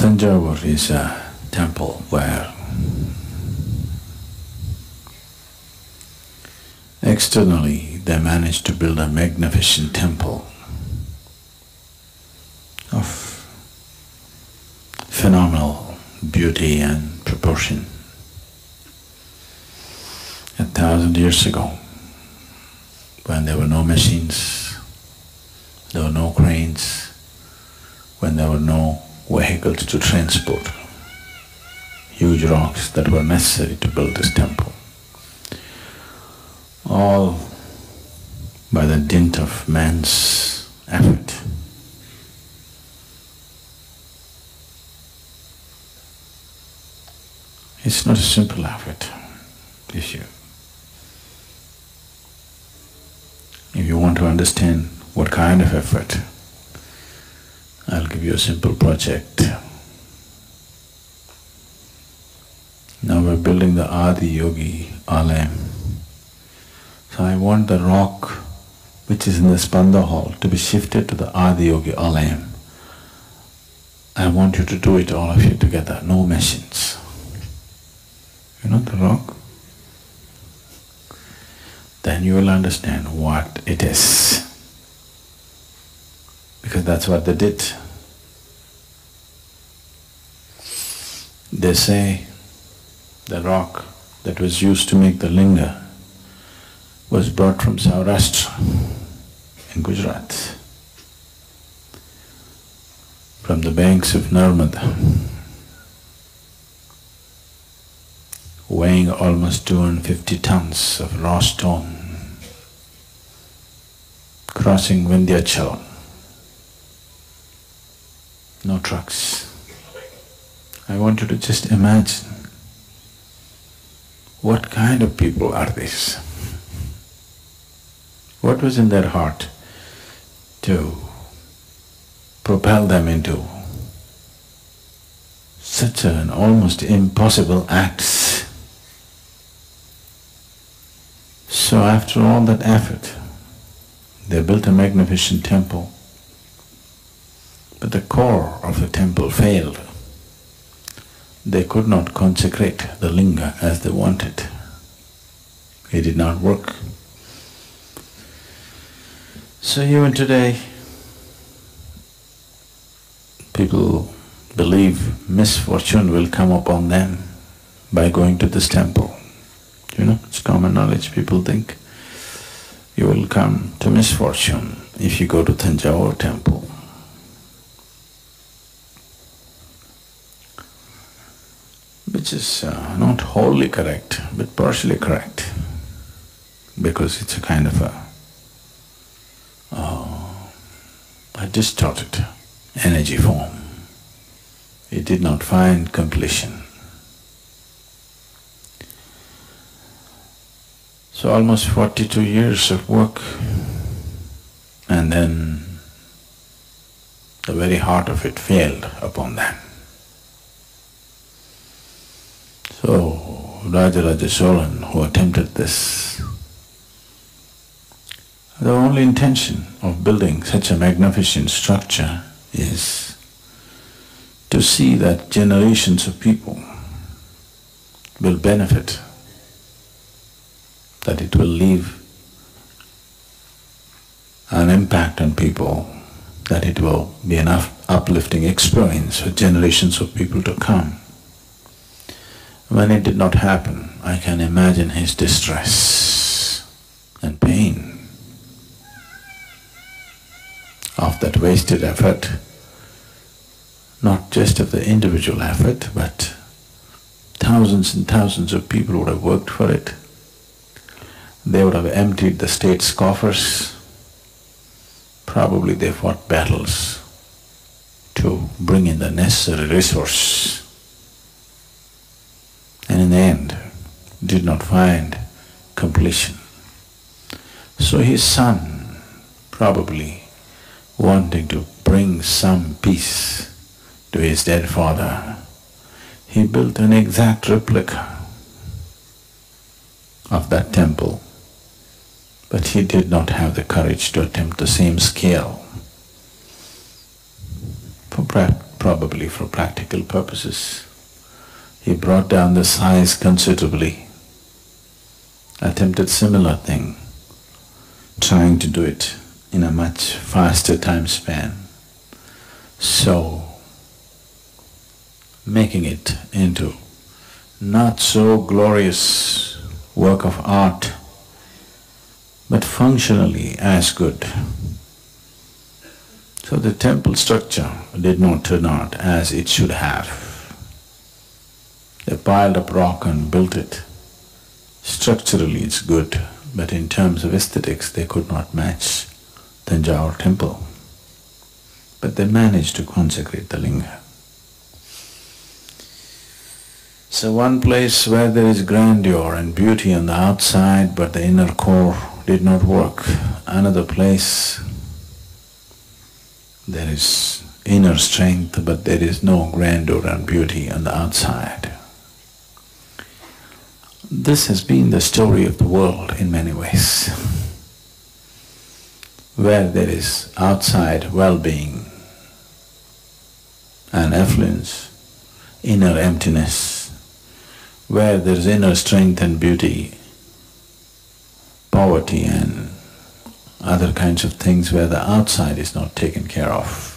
Thanjavur is a temple where externally they managed to build a magnificent temple of phenomenal beauty and proportion. 1,000 years ago, when there were no machines, there were no cranes, when there were no vehicles to transport huge rocks that were necessary to build this temple, all by the dint of man's effort. It's not a simple effort, issue. If you want to understand what kind of effort, I'll give you a simple project. Now we're building the Adi Yogi Alayam. So I want the rock which is in the Spanda hall to be shifted to the Adi Yogi Alayam. I want you to do it, all of you together, no machines. You know the rock? Then you will understand what it is. Because that's what they did. They say the rock that was used to make the linga was brought from Saurashtra in Gujarat, from the banks of Narmada, weighing almost 250 tons of raw stone, crossing Vindhyachal. No trucks. I want you to just imagine what kind of people are these? What was in their heart to propel them into such an almost impossible acts? So after all that effort, they built a magnificent temple, but the core of the temple failed. They could not consecrate the linga as they wanted. It did not work. So even today, people believe misfortune will come upon them by going to this temple. You know, it's common knowledge, people think you will come to misfortune if you go to Thanjavur temple. Which is not wholly correct, but partially correct, because it's a kind of a distorted energy form. It did not find completion. So almost 42 years of work, and then the very heart of it failed upon them. So Raja Raja Cholan, who attempted this, the only intention of building such a magnificent structure is to see that generations of people will benefit, that it will leave an impact on people, that it will be an uplifting experience for generations of people to come. When it did not happen, I can imagine his distress and pain of that wasted effort, not just of the individual effort, but thousands and thousands of people would have worked for it. They would have emptied the state's coffers. Probably they fought battles to bring in the necessary resource, and in the end did not find completion. So his son, probably wanting to bring some peace to his dead father, he built an exact replica of that temple, but he did not have the courage to attempt the same scale for probably for practical purposes. He brought down the size considerably, attempted similar thing, trying to do it in a much faster time span. So, making it into not so glorious work of art, but functionally as good. So the temple structure did not turn out as it should have. They piled up rock and built it. Structurally it's good, but in terms of aesthetics they could not match Thanjavur temple. But they managed to consecrate the linga. So one place where there is grandeur and beauty on the outside, but the inner core did not work. Another place there is inner strength, but there is no grandeur and beauty on the outside. This has been the story of the world in many ways. Where there is outside well-being and affluence, inner emptiness, where there is inner strength and beauty, poverty and other kinds of things where the outside is not taken care of.